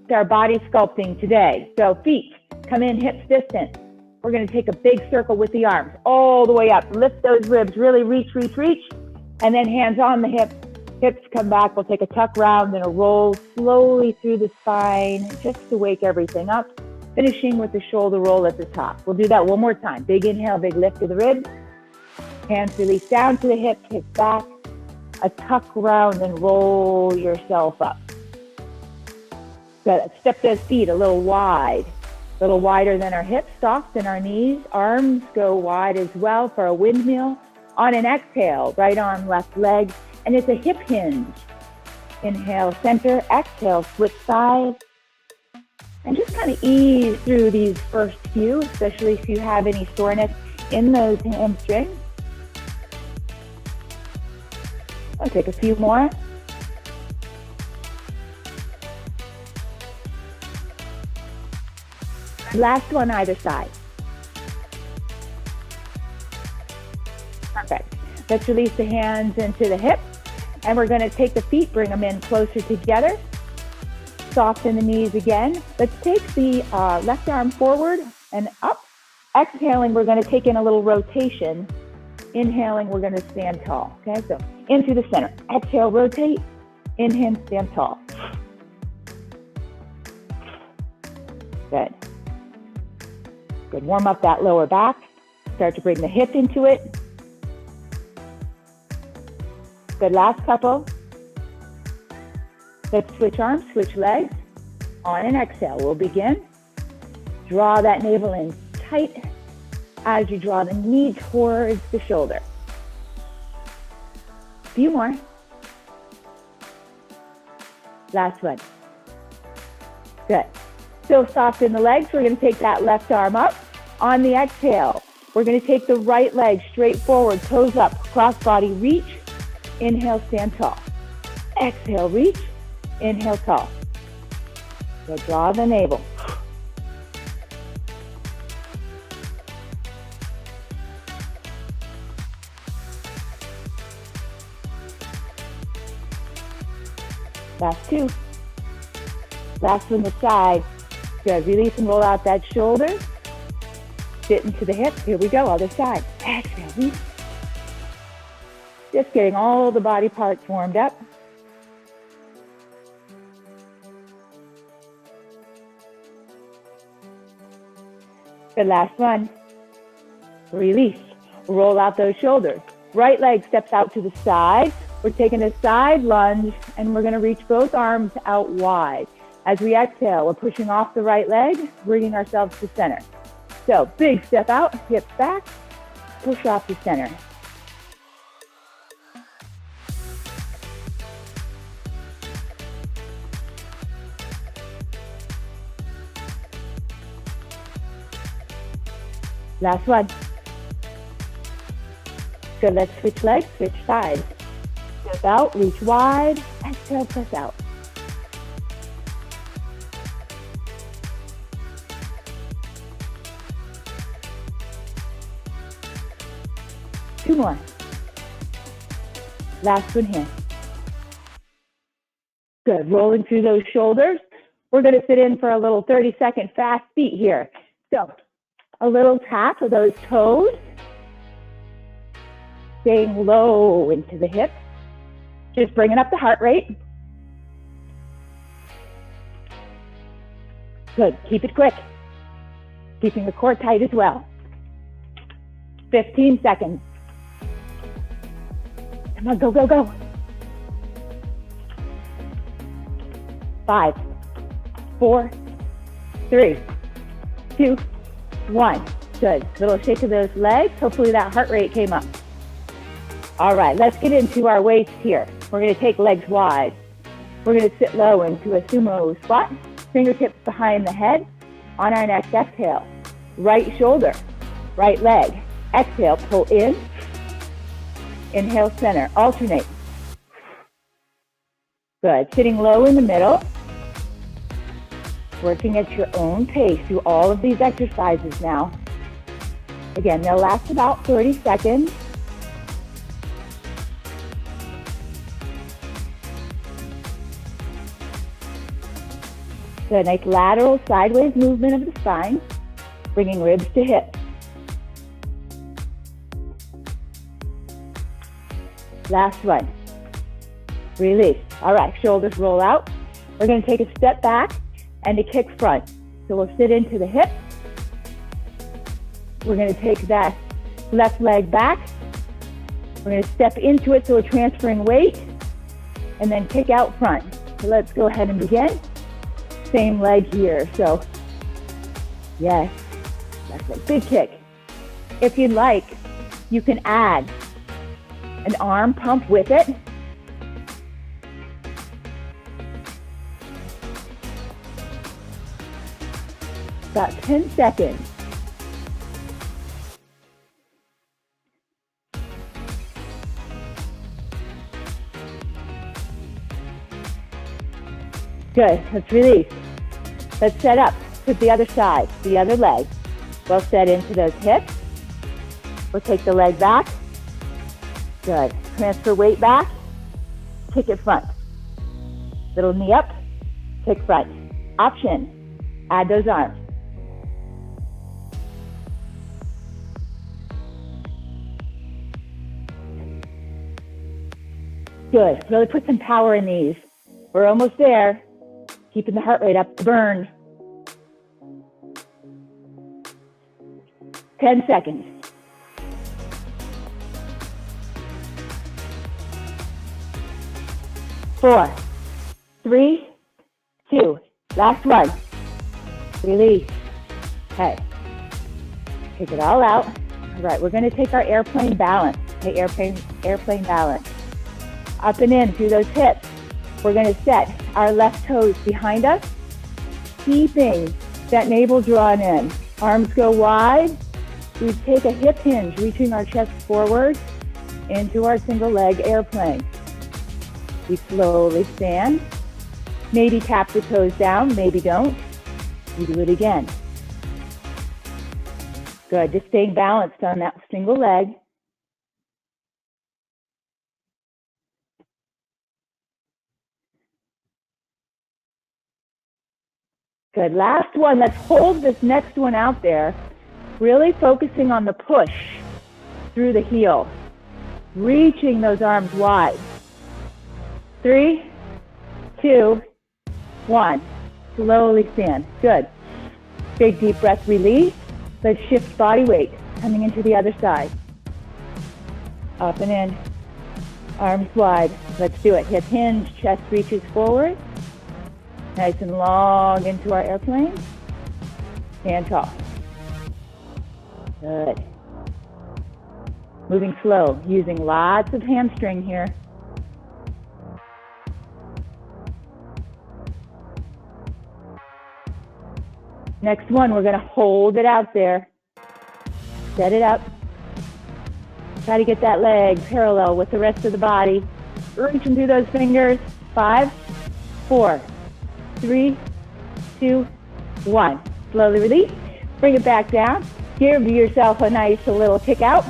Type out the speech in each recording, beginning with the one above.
to our body sculpting today. So feet come in hips distance. We're going to take a big circle with the arms all the way up. Lift those ribs, really reach, reach, reach. And then hands on the hips. Hips come back. We'll take a tuck round and a roll slowly through the spine just to wake everything up. Finishing with the shoulder roll at the top. We'll do that one more time. Big inhale, big lift of the ribs. Hands release down to the hips, hips back. A tuck round and roll yourself up. Good. Step those feet a little wide. A little wider than our hips, soft in our knees. Arms go wide as well for a windmill. On an exhale, right arm, left leg. And it's a hip hinge. Inhale, center. Exhale, switch sides. And just kind of ease through these first few, especially if you have any soreness in those hamstrings. I'll take a few more. Last one either side. Perfect. Let's release the hands into the hips. And we're going to take the feet, bring them in closer together. Soften the knees again. Let's take the left arm forward and up. Exhaling, we're going to take in a little rotation. Inhaling, we're going to stand tall. Okay, so into the center. Exhale, rotate. Inhale, stand tall. Good. Good. Warm up that lower back. Start to bring the hip into it. Good. Last couple. Let's switch arms, switch legs. On an exhale, we'll begin. Draw that navel in tight as you draw the knee towards the shoulder. A few more. Last one. Good. Still soft in the legs. We're going to take that left arm up. On the exhale, we're going to take the right leg straight forward, toes up, cross body, reach. Inhale, stand tall. Exhale, reach. Inhale, tall. So draw the navel. Last two. Last one, the side. Good. Release and roll out that shoulder. Sit into the hip. Here we go. Other side. Exhale. Reach. Just getting all the body parts warmed up. The last one. Release. Roll out those shoulders. Right leg steps out to the side. We're taking a side lunge and we're going to reach both arms out wide. As we exhale, we're pushing off the right leg, bringing ourselves to center. So big step out, hips back, push off to center. Last one. Good, let's switch legs, switch sides. Step out, reach wide, exhale, press out. Two more. Last one here. Good, rolling through those shoulders. We're going to sit in for a little 30-second fast beat here. So a little tap of those toes. Staying low into the hips. Just bringing up the heart rate. Good, keep it quick. Keeping the core tight as well. 15 seconds. Come on, go, go, go. 5, 4, 3, 2, 1. Good. Little shake of those legs. Hopefully that heart rate came up. All right, let's get into our weights here. We're going to take legs wide. We're going to sit low into a sumo squat. Fingertips behind the head. On our next exhale. Right shoulder, right leg. Exhale, pull in. Inhale, center. Alternate. Good. Sitting low in the middle. Working at your own pace through all of these exercises now. Again, they'll last about 30 seconds. So a nice lateral sideways movement of the spine, bringing ribs to hips. Last one. Release. All right, shoulders roll out. We're going to take a step back and a kick front. So we'll sit into the hip. We're going to take that left leg back. We're going to step into it so we're transferring weight and then kick out front. So let's go ahead and begin. Same leg here. So yes, that's a big kick. If you'd like, you can add an arm pump with it. About 10 seconds. Good, let's release. Let's set up to the other side, the other leg. We'll set into those hips. We'll take the leg back. Good, transfer weight back, kick it front. Little knee up, kick front. Option, add those arms. Good, really put some power in these. We're almost there. Keeping the heart rate up, burn. 10 seconds. 4, 3, 2, last one. Release. Okay. Take it all out. All right, we're going to take our airplane balance. Okay, airplane balance. Up and in through those hips. We're going to set our left toes behind us, keeping that navel drawn in. Arms go wide. We take a hip hinge, reaching our chest forward into our single leg airplane. We slowly stand. Maybe tap the toes down, maybe don't. We do it again. Good, just staying balanced on that single leg. Good, last one. Let's hold this next one out there. Really focusing on the push through the heel. Reaching those arms wide. 3, 2, 1. Slowly stand. Good. Big deep breath, release. Let's shift body weight, coming into the other side. Up and in. Arms wide. Let's do it. Hip hinge, chest reaches forward. Nice and long into our airplane. Stand tall. Good. Moving slow, using lots of hamstring here. Next one, we're going to hold it out there. Set it up. Try to get that leg parallel with the rest of the body. Reaching through those fingers. 5, 4, 3, 2, 1. Slowly release. Bring it back down. Give yourself a nice little kick out.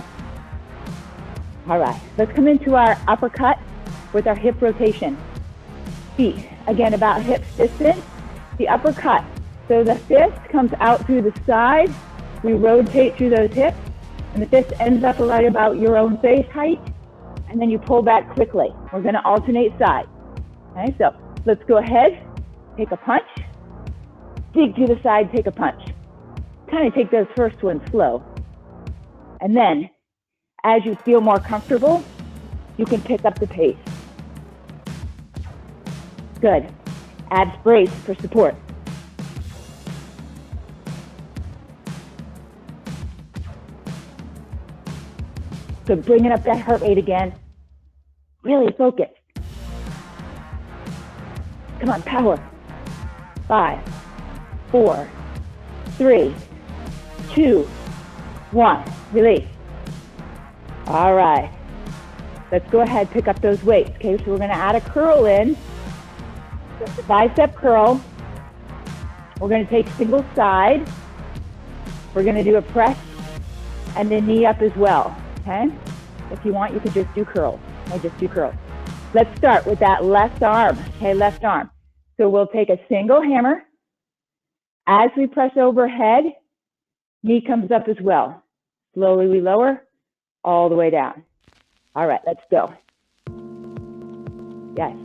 All right, let's come into our uppercut with our hip rotation. Feet, again, about hips distance. The uppercut. So the fist comes out through the side. We rotate through those hips. And the fist ends up right about your own face height. And then you pull back quickly. We're going to alternate sides. Okay, so let's go ahead. Take a punch, dig to the side, take a punch. Kind of take those first ones slow. And then, as you feel more comfortable, you can pick up the pace. Good. Abs brace for support. So bringing up that heart rate again. Really focus. Come on, power. 5, 4, 3, 2, 1. Release. All right. Let's go ahead, pick up those weights. Okay, so we're going to add a curl in. So bicep curl. We're going to take single side. We're going to do a press and then knee up as well. Okay? If you want, you can just do curls. Okay, just do curls. Let's start with that left arm. Okay, left arm. So we'll take a single hammer As we press overhead, knee comes up as well. Slowly we lower all the way down. All right, let's go. Yes.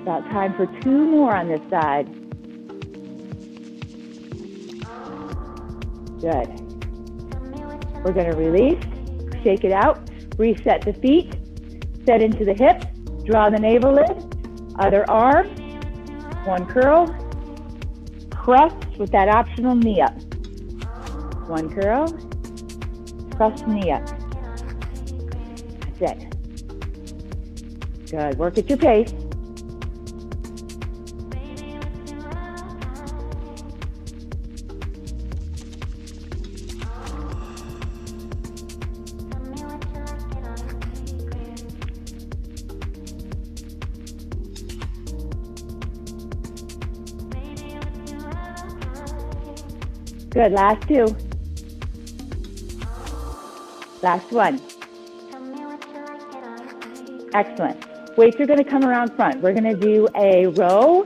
About time for 2 more on this side. Good. We're going to release, shake it out, reset the feet, set into the hips, draw the navel in, other arm, 1 curl, press with that optional knee up. 1 curl, press knee up. That's it. Good. Work at your pace. Good, last 2. Last 1. Excellent. Weights are going to come around front. We're going to do a row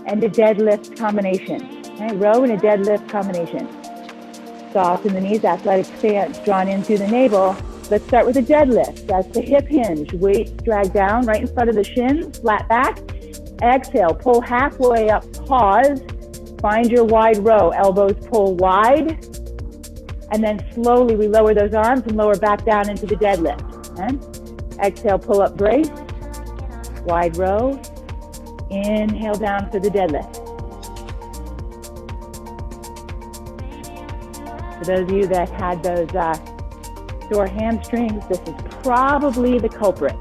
and a deadlift combination. Okay, row and a deadlift combination. Soften the knees, athletic stance drawn in through the navel. Let's start with a deadlift. That's the hip hinge. Weights drag down right in front of the shins, flat back. Exhale, pull halfway up, pause. Find your wide row, elbows pull wide, and then slowly we lower those arms and lower back down into the deadlift. Okay? Exhale, pull up, brace, wide row, inhale down for the deadlift. For those of you that had those sore hamstrings, this is probably the culprit.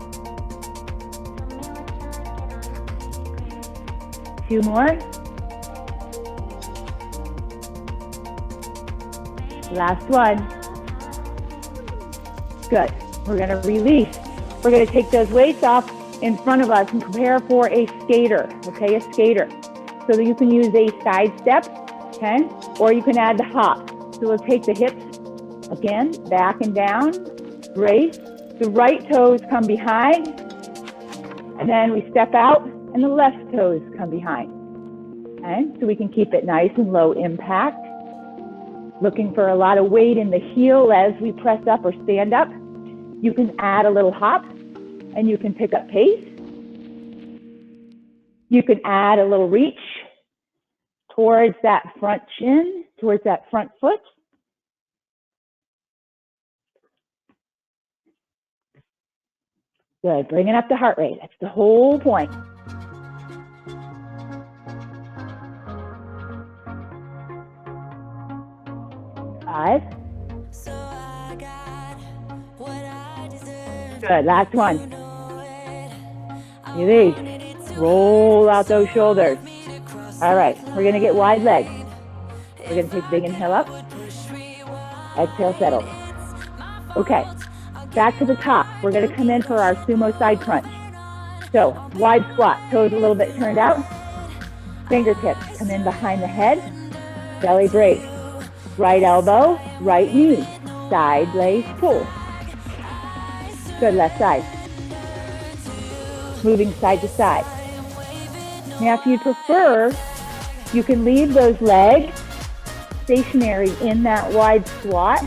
2 more. Last 1. Good. We're going to release. We're going to take those weights off in front of us and prepare for a skater, okay, a skater. So that you can use a side step, okay, or you can add the hop. So we'll take the hips, again, back and down, brace. The right toes come behind, and then we step out, and the left toes come behind, okay? So we can keep it nice and low impact. Looking for a lot of weight in the heel as we press up or stand up. You can add a little hop and you can pick up pace. You can add a little reach towards that front shin, towards that front foot. Good, bringing up the heart rate. That's the whole point. Good, last 1. Release. Roll out those shoulders. All right, we're going to get wide legs. We're going to take a big inhale up. Exhale, settle. Okay, back to the top. We're going to come in for our sumo side crunch. So, wide squat, toes a little bit turned out. Fingertips come in behind the head. Belly brace. Right elbow, right knee. Side lace pull. Good, left side. Moving side to side. Now, if you prefer, you can leave those legs stationary in that wide squat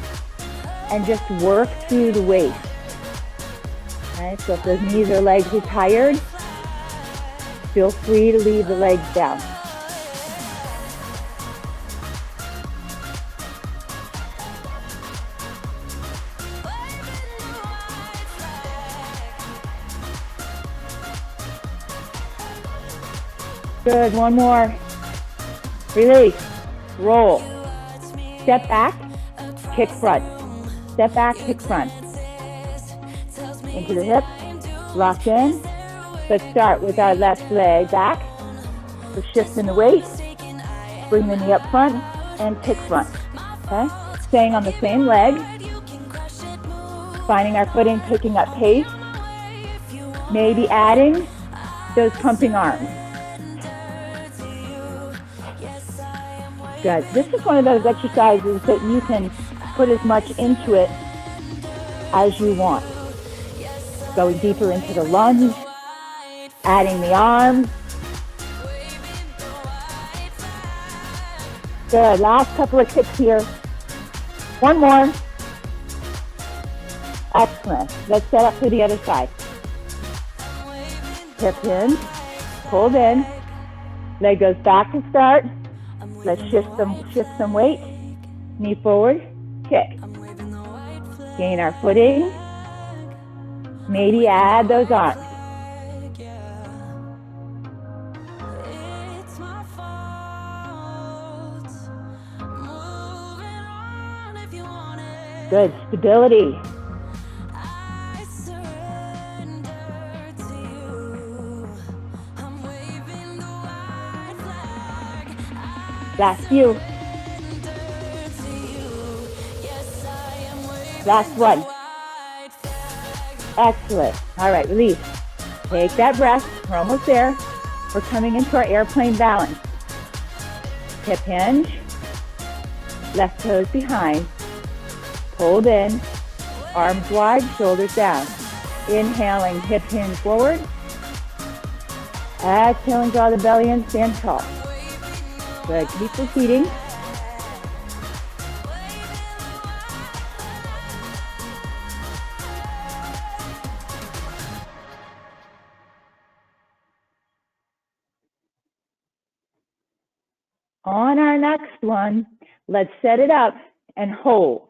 and just work through the waist. Okay, so if those knees or legs are tired, feel free to leave the legs down. Good, 1 more. Release, roll. Step back, kick front. Step back, kick front. Into the hips, lock in. Let's start with our left leg back. So shift in the weight, bring the knee up front, and kick front. Okay? Staying on the same leg. Finding our footing, picking up pace, maybe adding those pumping arms. Good. This is one of those exercises that you can put as much into it as you want. Going deeper into the lunge, adding the arms. Good. Last couple of kicks here. One more. Excellent. Let's set up for the other side. Hip hinge, pulled in, leg goes back to start. Let's shift some weight. Knee forward, kick. Gain our footing. Maybe add those arms. Good, stability. Last few. Last one. Excellent. All right, release. Take that breath. We're almost there. We're coming into our airplane balance. Hip hinge. Left toes behind. Pulled in. Arms wide, shoulders down. Inhaling, hip hinge forward. Exhaling, draw the belly in, stand tall. Good, keep repeating. On our next one, let's set it up and hold.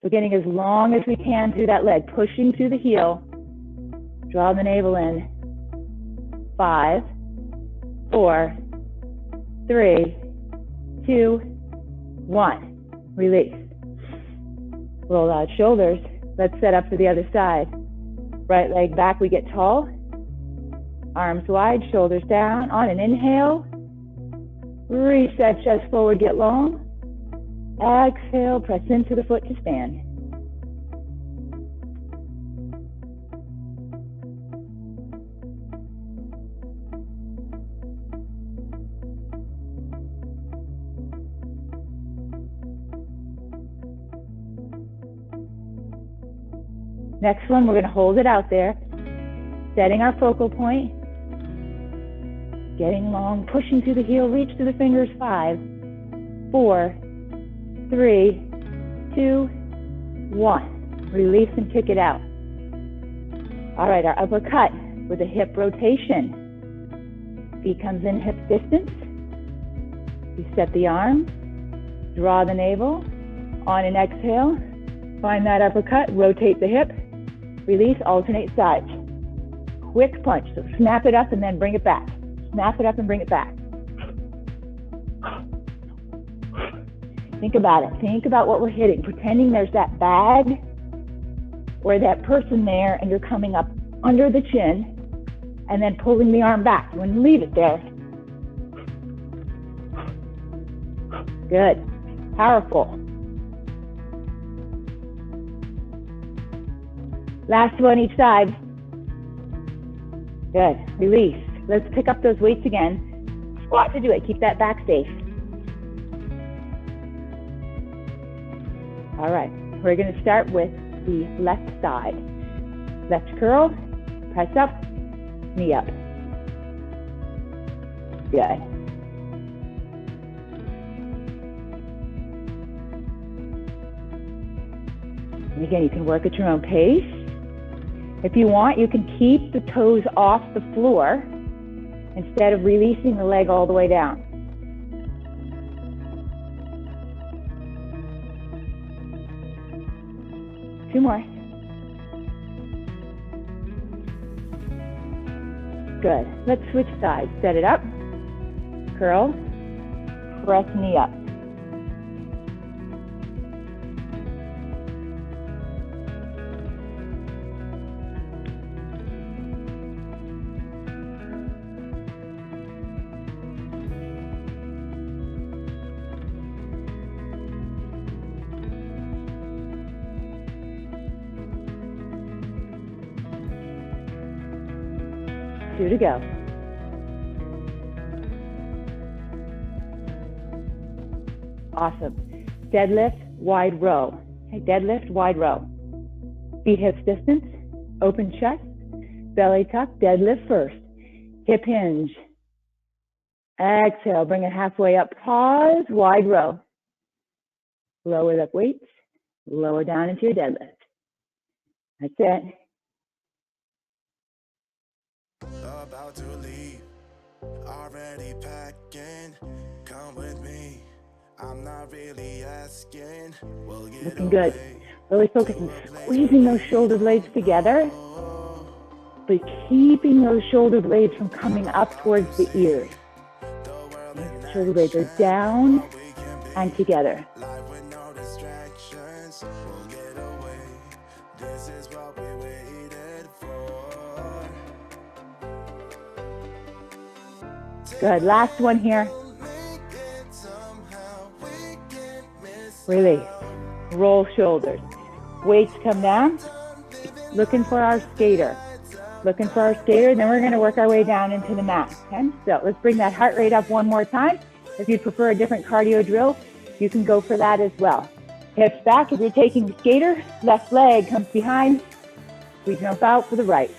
We're getting as long as we can through that leg, pushing through the heel. Draw the navel in. 5, 4, 3, 2, 1. Release. Roll out shoulders. Let's set up for the other side. Right leg back, we get tall. Arms wide, shoulders down. On an inhale. Reach that chest forward, get long. Exhale, press into the foot to stand. Next one, we're going to hold it out there, setting our focal point, getting long, pushing through the heel, reach through the fingers. 5, 4, 3, 2, 1. Release and kick it out. All right, our uppercut with a hip rotation. Feet comes in hip distance. You set the arm, draw the navel. On an exhale, find that uppercut, rotate the hip. Release, alternate sides. Quick punch, so snap it up and then bring it back. Snap it up and bring it back. Think about it. Think about what we're hitting. Pretending there's that bag or that person there and you're coming up under the chin and then pulling the arm back. You want to leave it there. Good. Powerful. Last one each side. Good. Release. Let's pick up those weights again. Squat to do it. Keep that back safe. All right. We're going to start with the left side. Left curl. Press up. Knee up. Good. And again, you can work at your own pace. If you want, you can keep the toes off the floor instead of releasing the leg all the way down. Two more. Good. Let's switch sides. Set it up. Curl. Press knee up. 2 to go. Awesome. Deadlift, wide row. Okay, deadlift, wide row. Feet hips distance, open chest, belly tuck, deadlift first. Hip hinge. Exhale, bring it halfway up, pause, wide row. Lower the weights, lower down into your deadlift. That's it. About to leave, already packing, come with me, I'm not really asking, we'll get Looking good. Really focus on squeezing those shoulder blades together, but keeping those shoulder blades from coming up towards the ears. Shoulder blades are down and together. Good, last one here. Release, roll shoulders. Weights come down, looking for our skater. Looking for our skater, then we're gonna work our way down into the mat, okay? So let's bring that heart rate up one more time. If you prefer a different cardio drill, you can go for that as well. Hips back, if you're taking the skater, left leg comes behind, we jump out for the right.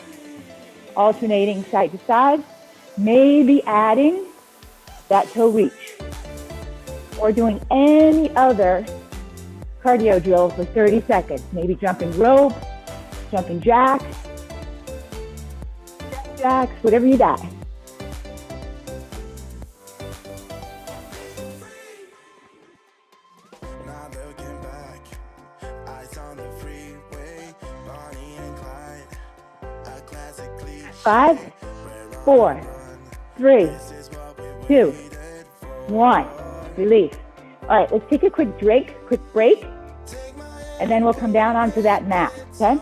Alternating side to side, maybe adding that toe reach. Or doing any other cardio drill for 30 seconds. Maybe jumping rope, jumping jacks, whatever you got. Not looking back, eyes on the freeway, Bonnie and Clyde, a classic cliche. 5, 4, 3, 2, 1. Release. All right, let's take a quick break, and then we'll come down onto that mat, okay?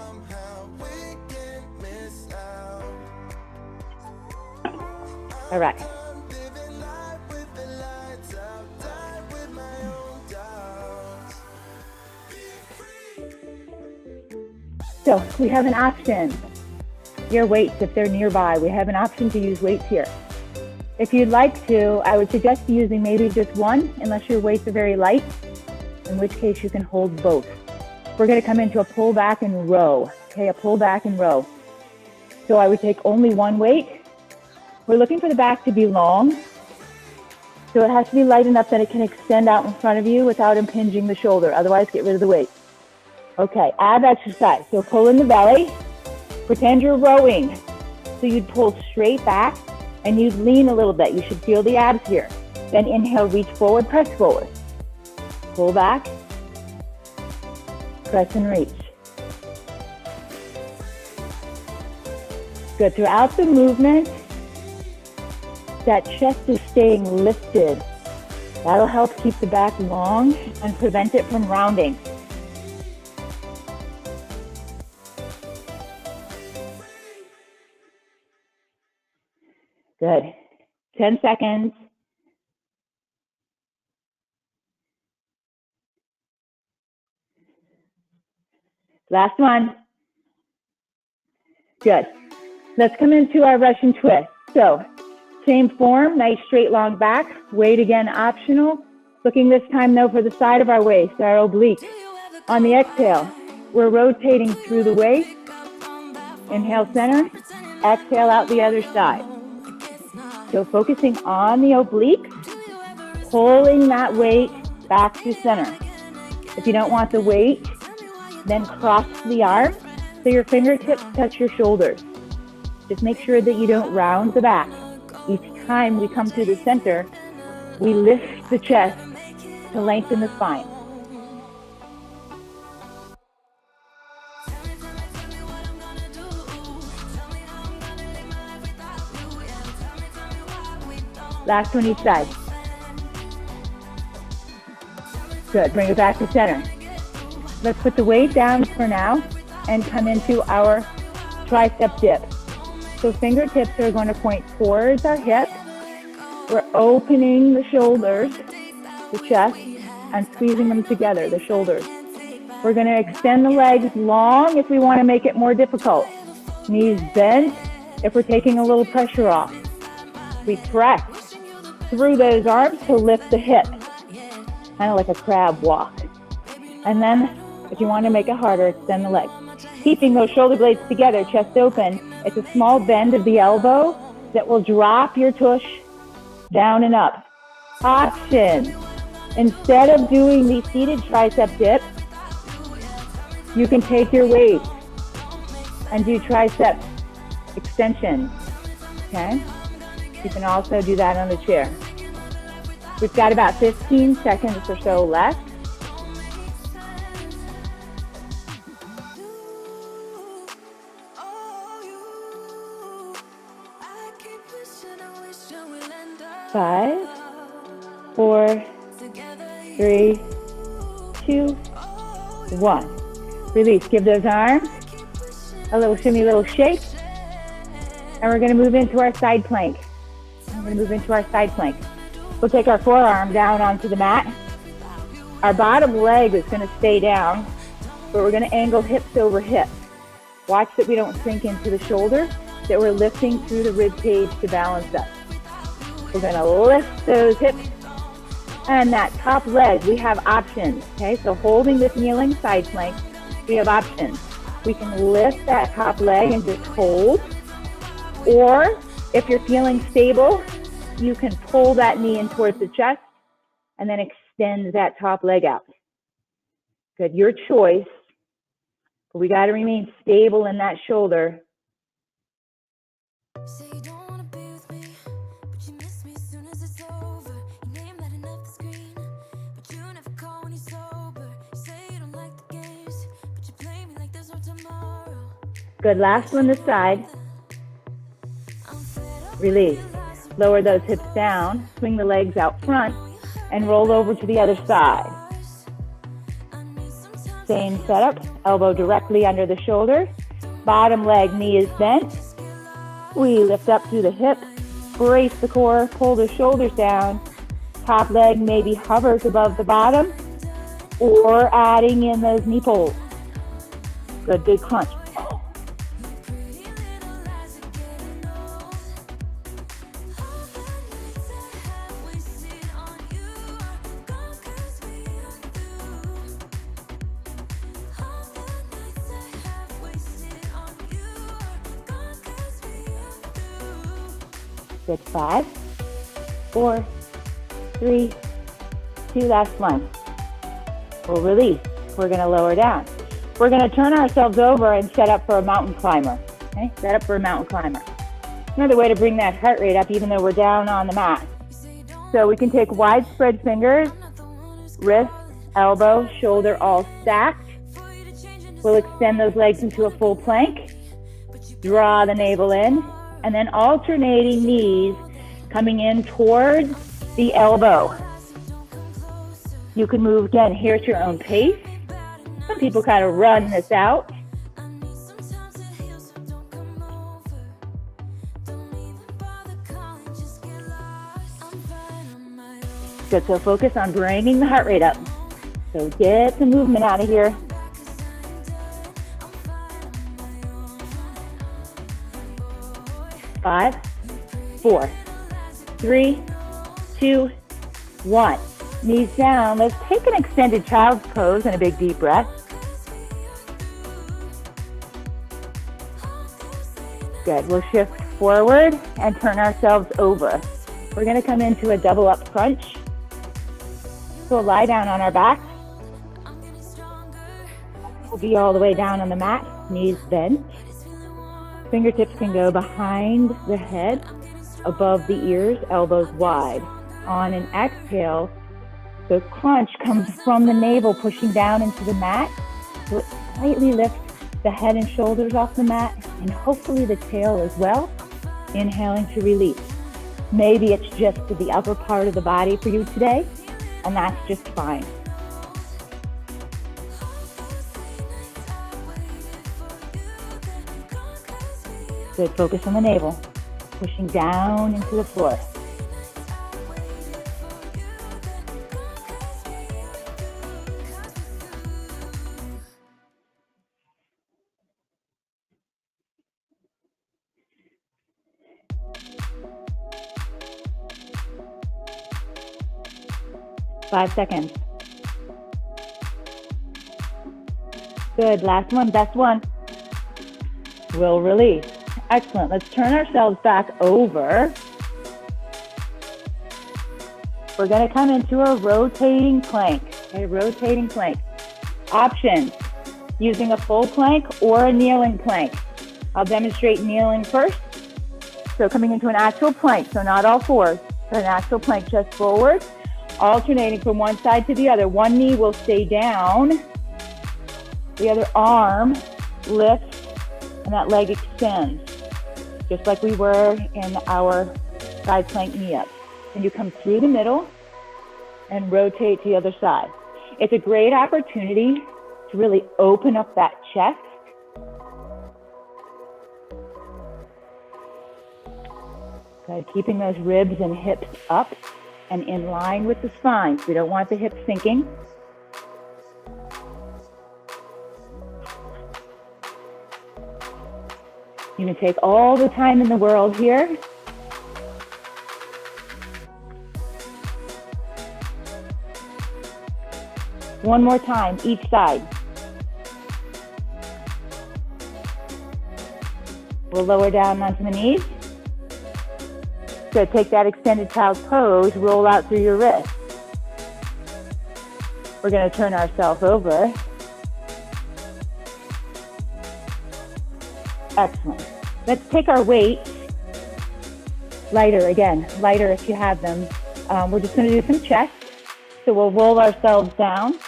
All right. So we have an option. Your weights, if they're nearby, we have an option to use weights here. If you'd like to, I would suggest using maybe just one, unless your weights are very light, in which case you can hold both. We're going to come into a pull back and row, okay, a pull back and row. So I would take only one weight. We're looking for the back to be long, so it has to be light enough that it can extend out in front of you without impinging the shoulder, otherwise get rid of the weight. Okay, ab exercise, so pull in the belly, pretend you're rowing. So you'd pull straight back, and you'd lean a little bit. You should feel the abs here. Then inhale, reach forward, press forward. Pull back, press and reach. Good, throughout the movement, that chest is staying lifted. That'll help keep the back long and prevent it from rounding. Good. 10 seconds. Last one. Good. Let's come into our Russian twist. So, same form, nice straight long back. Weight again optional. Looking this time though for the side of our waist, our oblique. On the exhale, we're rotating through the waist. Inhale center, exhale out the other side. So focusing on the oblique, pulling that weight back to center. If you don't want the weight, then cross the arm so your fingertips touch your shoulders. Just make sure that you don't round the back. Each time we come to the center, we lift the chest to lengthen the spine. Last one each side. Good, bring it back to center. Let's put the weight down for now and come into our tricep dip. So fingertips are going to point towards our hips. We're opening the shoulders, the chest, and squeezing them together, the shoulders. We're going to extend the legs long if we want to make it more difficult. Knees bent, if we're taking a little pressure off. We press through those arms to lift the hips, kind of like a crab walk. And then, if you want to make it harder, extend the legs. Keeping those shoulder blades together, chest open. It's a small bend of the elbow that will drop your tush down and up. Option. Instead of doing the seated tricep dips, you can take your weight and do tricep extension, okay? You can also do that on the chair. We've got about 15 seconds or so left. Five, 4, 3, 2, 1. Release. Give those arms a little shimmy, little shake. And we're going to move into our side plank. We'll take our forearm down onto the mat. Our bottom leg is going to stay down, but we're going to angle hips over hips. Watch that we don't sink into the shoulder, that we're lifting through the rib cage to balance us. We're going to lift those hips and that top leg. We have options, okay? So holding this kneeling side plank, we have options. We can lift that top leg and just hold, or if you're feeling stable, you can pull that knee in towards the chest and then extend that top leg out. Good, your choice. But we got to remain stable in that shoulder. Good, last one this side. Release. Lower those hips down, swing the legs out front, and roll over to the other side. Same setup, elbow directly under the shoulder, bottom leg, knee is bent. We lift up through the hip, brace the core, pull the shoulders down, top leg maybe hovers above the bottom, or adding in those knee pulls. Good, big crunch. Good, 5, 4, 3, 2, last one. We'll release. We're going to lower down. We're going to turn ourselves over and set up for a mountain climber. Okay, set up for a mountain climber. Another way to bring that heart rate up even though we're down on the mat. So we can take wide spread fingers, wrist, elbow, shoulder all stacked. We'll extend those legs into a full plank. Draw the navel in. And then alternating knees coming in towards the elbow. You can move again here at your own pace. Some people kind of run this out. Good, so focus on bringing the heart rate up. So get some movement out of here. Five, 4, 3, 2, 1. Knees down. Let's take an extended child's pose and a big deep breath. Good. We'll shift forward and turn ourselves over. We're going to come into a double up crunch. So we'll lie down on our back. We'll be all the way down on the mat, knees bent. Fingertips can go behind the head, above the ears, elbows wide. On an exhale, the crunch comes from the navel, pushing down into the mat. So it slightly lifts the head and shoulders off the mat, and hopefully the tail as well. Inhaling to release. Maybe it's just to the upper part of the body for you today, and that's just fine. Good, focus on the navel, pushing down into the floor. 5 seconds. Good, last one, best one. We'll release. Excellent, let's turn ourselves back over. We're gonna come into a rotating plank, okay, rotating plank. Options, using a full plank or a kneeling plank. I'll demonstrate kneeling first. So coming into an actual plank, so not all fours, but an actual plank, chest forward, alternating from one side to the other. One knee will stay down, the other arm lifts, and that leg extends, just like we were in our side plank knee up. And you come through the middle and rotate to the other side. It's a great opportunity to really open up that chest. Good, keeping those ribs and hips up and in line with the spine. We don't want the hips sinking. You can take all the time in the world here. One more time, each side. We'll lower down onto the knees. So take that extended child's pose, roll out through your wrist. We're going to turn ourselves over. Excellent. Let's take our weights. Lighter again, lighter if you have them. We're just going to do some chest. So we'll roll ourselves down.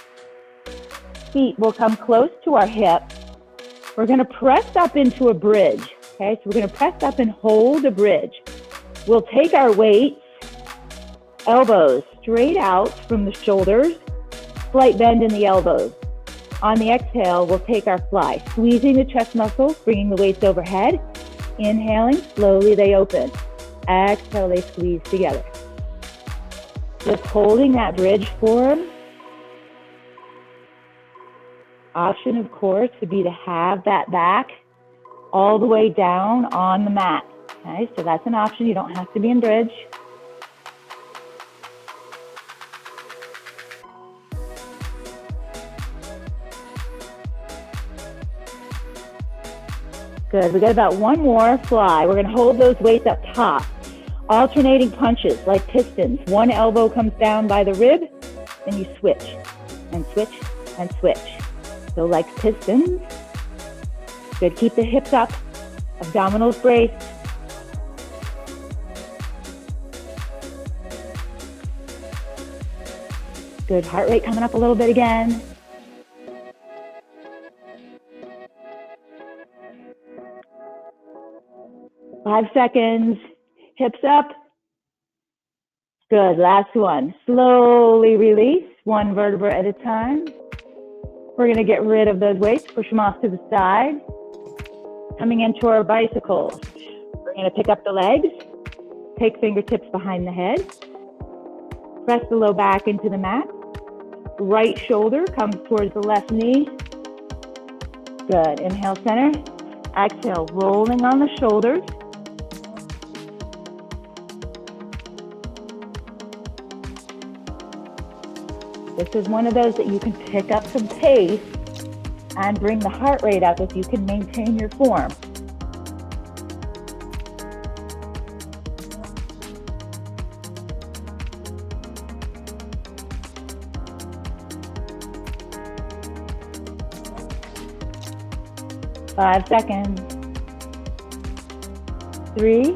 Feet will come close to our hips. We're going to press up into a bridge. Okay, so we're going to press up and hold a bridge. We'll take our weights, elbows straight out from the shoulders, slight bend in the elbows. On the exhale, we'll take our fly, squeezing the chest muscles, bringing the weights overhead. Inhaling, slowly they open. Exhale, they squeeze together. Just holding that bridge form. Option, of course, would be to have that back all the way down on the mat. Okay, so that's an option. You don't have to be in bridge. Good, we got about one more fly. We're gonna hold those weights up top. Alternating punches like pistons. One elbow comes down by the rib, then you switch and switch and switch. So like pistons. Good, keep the hips up, abdominals braced. Good, heart rate coming up a little bit again. Five seconds, hips up. Good, last one. Slowly release, one vertebra at a time. We're gonna get rid of those weights, push them off to the side. Coming into our bicycles. We're gonna pick up the legs, take fingertips behind the head, press the low back into the mat. Right shoulder comes towards the left knee. Good, inhale center. Exhale, rolling on the shoulders. This is one of those that you can pick up some pace and bring the heart rate up if you can maintain your form. Five seconds. 3,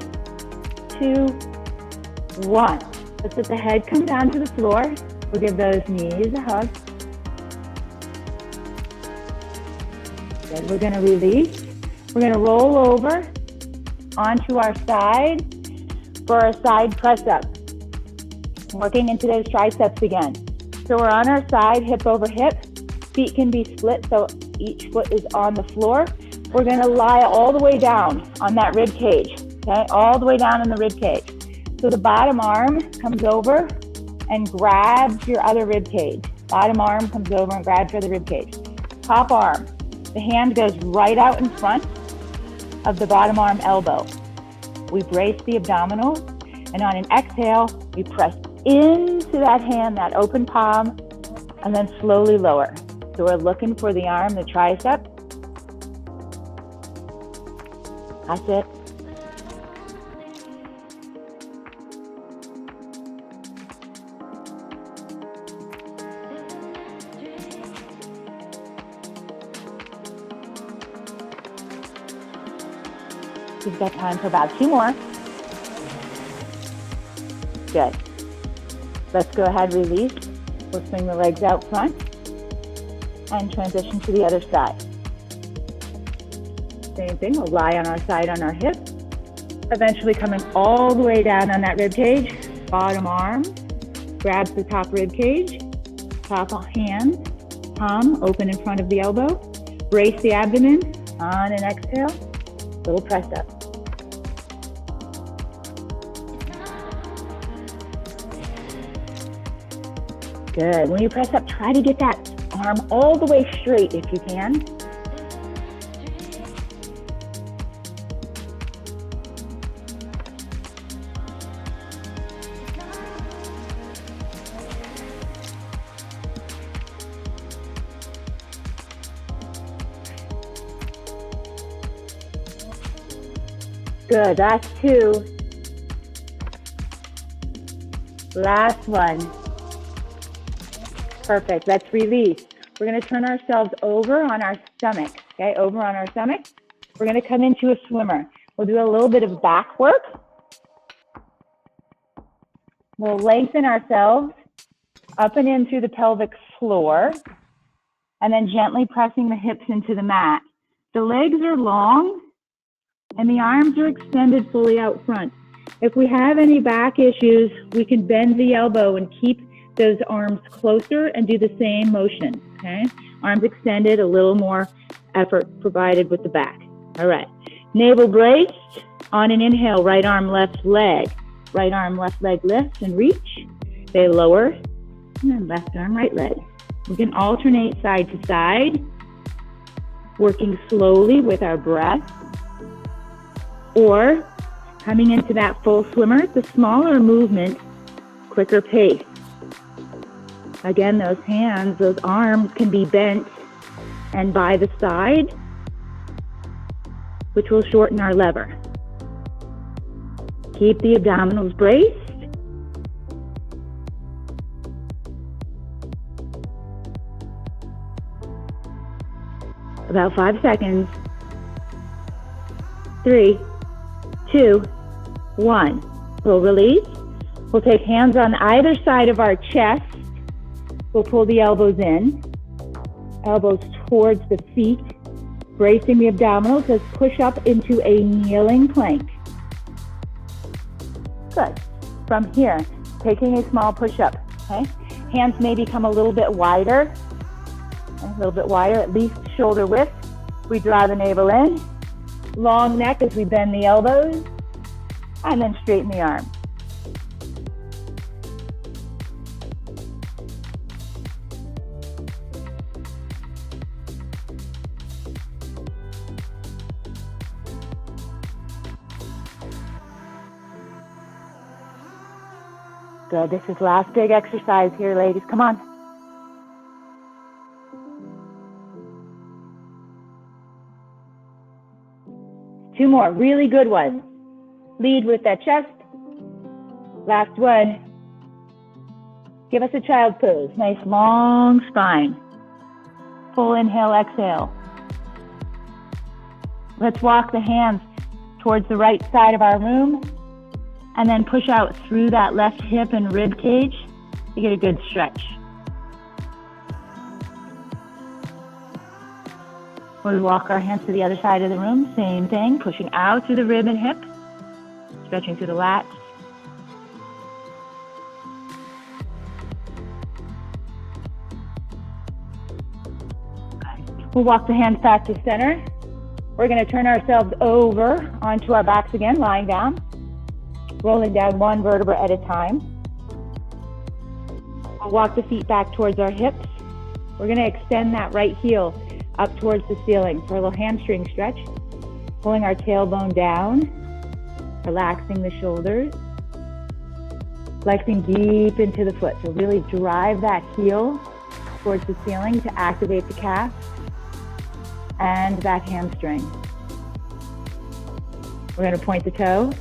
2, 1. Let's let the head come down to the floor. We'll give those knees a hug. Good, we're gonna release. We're gonna roll over onto our side for a side press up. Working into those triceps again. So we're on our side, hip over hip. Feet can be split, so each foot is on the floor. We're gonna lie all the way down on that rib cage, okay? All the way down in the rib cage. So the bottom arm comes over and grabs your other rib cage. Bottom arm comes over and grabs your other rib cage. Top arm, the hand goes right out in front of the bottom arm elbow. We brace the abdominals, and on an exhale, we press into that hand, that open palm, and then slowly lower. So we're looking for the arm, the tricep. That's it. We've got time for about 2 more. Good. Let's go ahead, release. We'll swing the legs out front and transition to the other side. Same thing, we'll lie on our side on our hip. Eventually coming all the way down on that rib cage. Bottom arm grabs the top rib cage. Top hand, palm open in front of the elbow. Brace the abdomen on an exhale. Little press up. Good. When you press up, try to get that arm all the way straight if you can. Good, that's 2. Last one. Perfect, let's release. We're gonna turn ourselves over on our stomach, okay? Over on our stomach. We're gonna come into a swimmer. We'll do a little bit of back work. We'll lengthen ourselves up and in through the pelvic floor, and then gently pressing the hips into the mat. The legs are long, and the arms are extended fully out front. If we have any back issues, we can bend the elbow and keep those arms closer and do the same motion, okay? Arms extended, a little more effort provided with the back. All right, navel braced. On an inhale, right arm, left leg. Right arm, left leg lifts and reach. They lower, and then left arm, right leg. We can alternate side to side, working slowly with our breath. Or coming into that full swimmer, it's a smaller movement, quicker pace. Again, those hands, those arms can be bent and by the side, which will shorten our lever. Keep the abdominals braced. About 5 seconds. 3, 2, 1. We'll release. We'll take hands on either side of our chest. We'll pull the elbows in, elbows towards the feet, bracing the abdominals. Let's push up into a kneeling plank. Good. From here, taking a small push-up, okay? Hands may become a little bit wider, at least shoulder width. We draw the navel in. Long neck as we bend the elbows, and then straighten the arms. Good, this is last big exercise here, ladies. Come on. Two more, really good ones. Lead with that chest. Last one. Give us a child's pose. Nice long spine. Full inhale, exhale. Let's walk the hands towards the right side of our room and then push out through that left hip and rib cage to get a good stretch. We'll walk our hands to the other side of the room. Same thing, pushing out through the rib and hip, stretching through the lats. We'll walk the hands back to center. We're going to turn ourselves over onto our backs again, lying down, rolling down one vertebra at a time. We'll walk the feet back towards our hips. We're going to extend that right heel up towards the ceiling for a little hamstring stretch, pulling our tailbone down, relaxing the shoulders. flexing deep into the foot. So really drive that heel towards the ceiling to activate the calf and that hamstring. We're going to point the toe,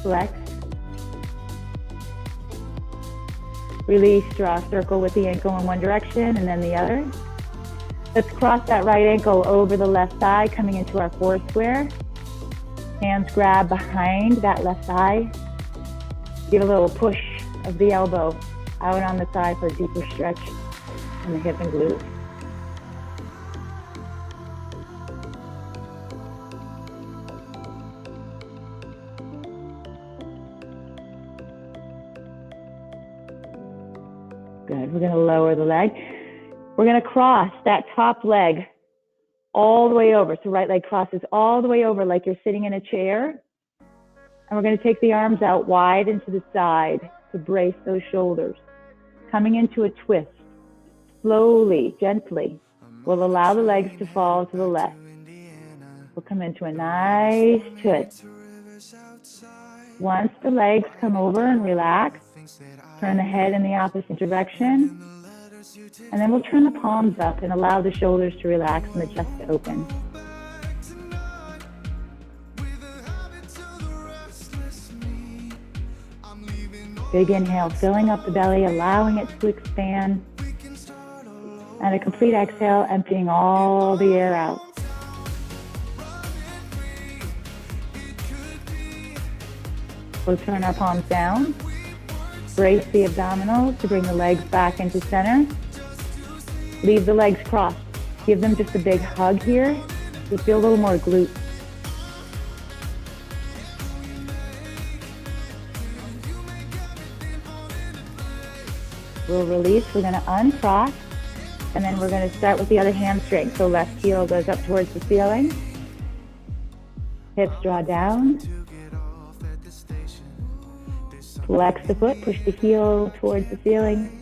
flex, release, draw a circle with the ankle in one direction and then the other. Let's cross that right ankle over the left thigh, coming into our four square. Hands grab behind that left thigh. Give a little push of the elbow out on the side for a deeper stretch in the hip and glute. Good. We're going to lower the leg. We're going to cross that top leg all the way over. So right leg crosses all the way over like you're sitting in a chair. And we're going to take the arms out wide into the side to brace those shoulders. Coming into a twist. Slowly, gently, we'll allow the legs to fall to the left. We'll come into a nice twist. Once the legs come over and relax, turn the head in the opposite direction. And then we'll turn the palms up and allow the shoulders to relax and the chest to open. Big inhale, filling up the belly, allowing it to expand. And a complete exhale, emptying all the air out. We'll turn our palms down. Brace the abdominals to bring the legs back into center. Leave the legs crossed. Give them just a big hug here. You'll feel a little more glute. We'll release. We're going to uncross. And then we're going to start with the other hamstring. So left heel goes up towards the ceiling. Hips draw down. Flex the foot, push the heel towards the ceiling.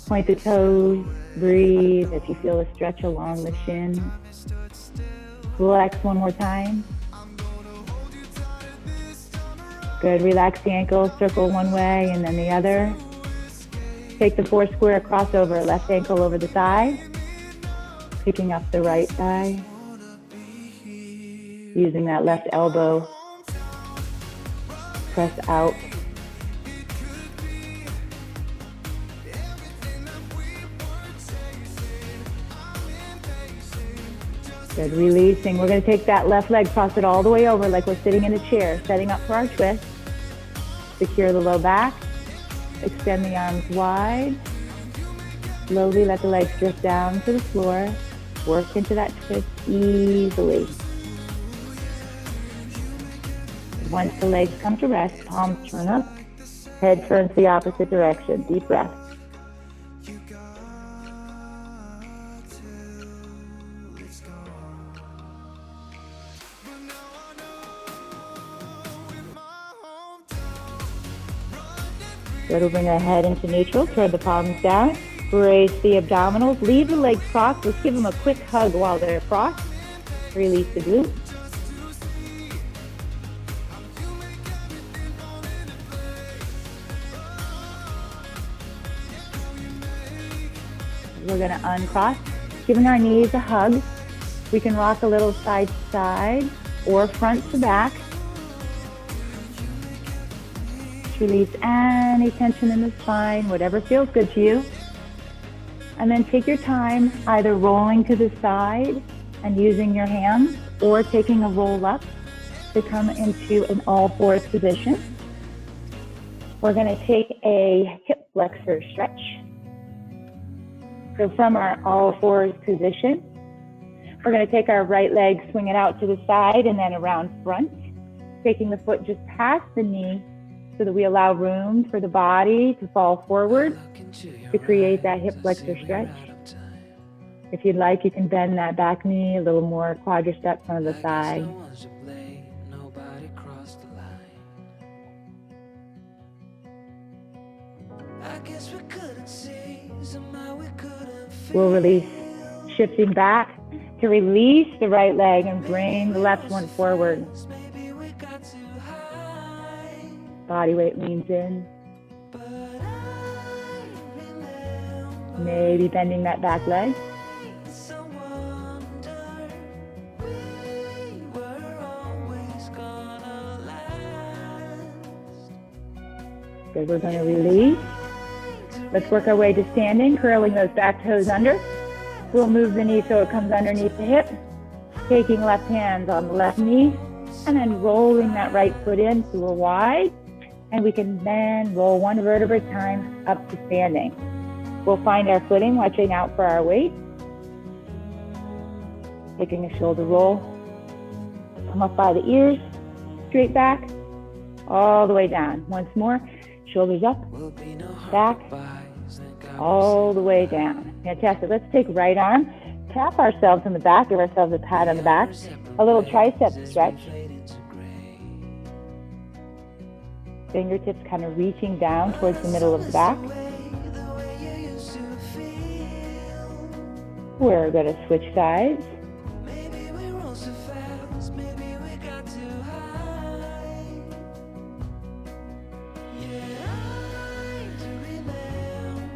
Point the toes, breathe if you feel a stretch along the shin. Flex one more time. Good, relax the ankle, circle one way and then the other. Take the four square crossover, left ankle over the thigh. Picking up the right thigh. Using that left elbow. Press out. Good, releasing. We're going to take that left leg, cross it all the way over like we're sitting in a chair, setting up for our twist. Secure the low back. Extend the arms wide. Slowly let the legs drift down to the floor. Work into that twist easily. Once the legs come to rest, palms turn up, head turns the opposite direction. Deep breath. Good, we'll bring our head into neutral, turn the palms down, brace the abdominals, leave the legs crossed. Let's give them a quick hug while they're crossed. Release the glute. We're going to uncross, giving our knees a hug. We can rock a little side to side or front to back. Release any tension in the spine, whatever feels good to you. And then take your time either rolling to the side and using your hands or taking a roll up to come into an all fours position. We're going to take a hip flexor stretch. So from our all fours position, we're going to take our right leg, swing it out to the side and then around front, taking the foot just past the knee so that we allow room for the body to fall forward to create that hip flexor stretch. If you'd like, you can bend that back knee a little more, quadricep front of the thigh. We'll release, shifting back to release the right leg and bring the left one forward. Body weight leans in. Maybe bending that back leg. Good, we're going to release. Let's work our way to standing, curling those back toes under. We'll move the knee so it comes underneath the hip. Taking left hands on the left knee, and then rolling that right foot in so we're wide. And we can then roll one vertebra at a time up to standing. We'll find our footing, watching out for our weight. Taking a shoulder roll. Come up by the ears, straight back, all the way down. Once more, shoulders up, back, all the way down. Fantastic. Let's take right arm, tap ourselves on the back, give ourselves a pat on the back, a little tricep stretch. Fingertips kind of reaching down towards the middle of the back. We're going to switch sides.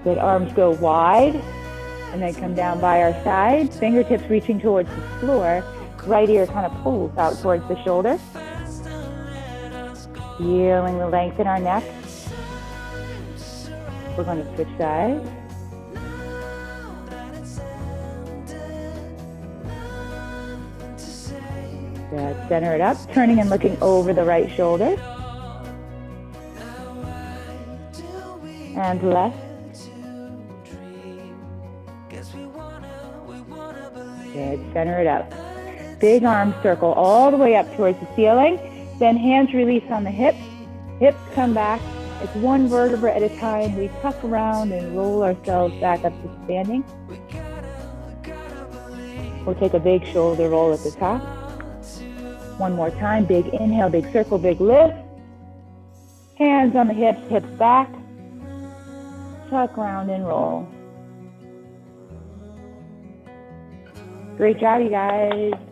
Good, arms go wide and then come down by our side. Fingertips reaching towards the floor. Right ear kind of pulls out towards the shoulder. Feeling the length in our neck. We're going to switch sides. Good, center it up, turning and looking over the right shoulder. And left. Good, center it up. Big arm circle all the way up towards the ceiling. Then hands release on the hips. Hips come back. It's one vertebra at a time. We tuck around and roll ourselves back up to standing. We'll take a big shoulder roll at the top. One more time. Big inhale, big circle, big lift. Hands on the hips, hips back. Tuck around and roll. Great job, you guys.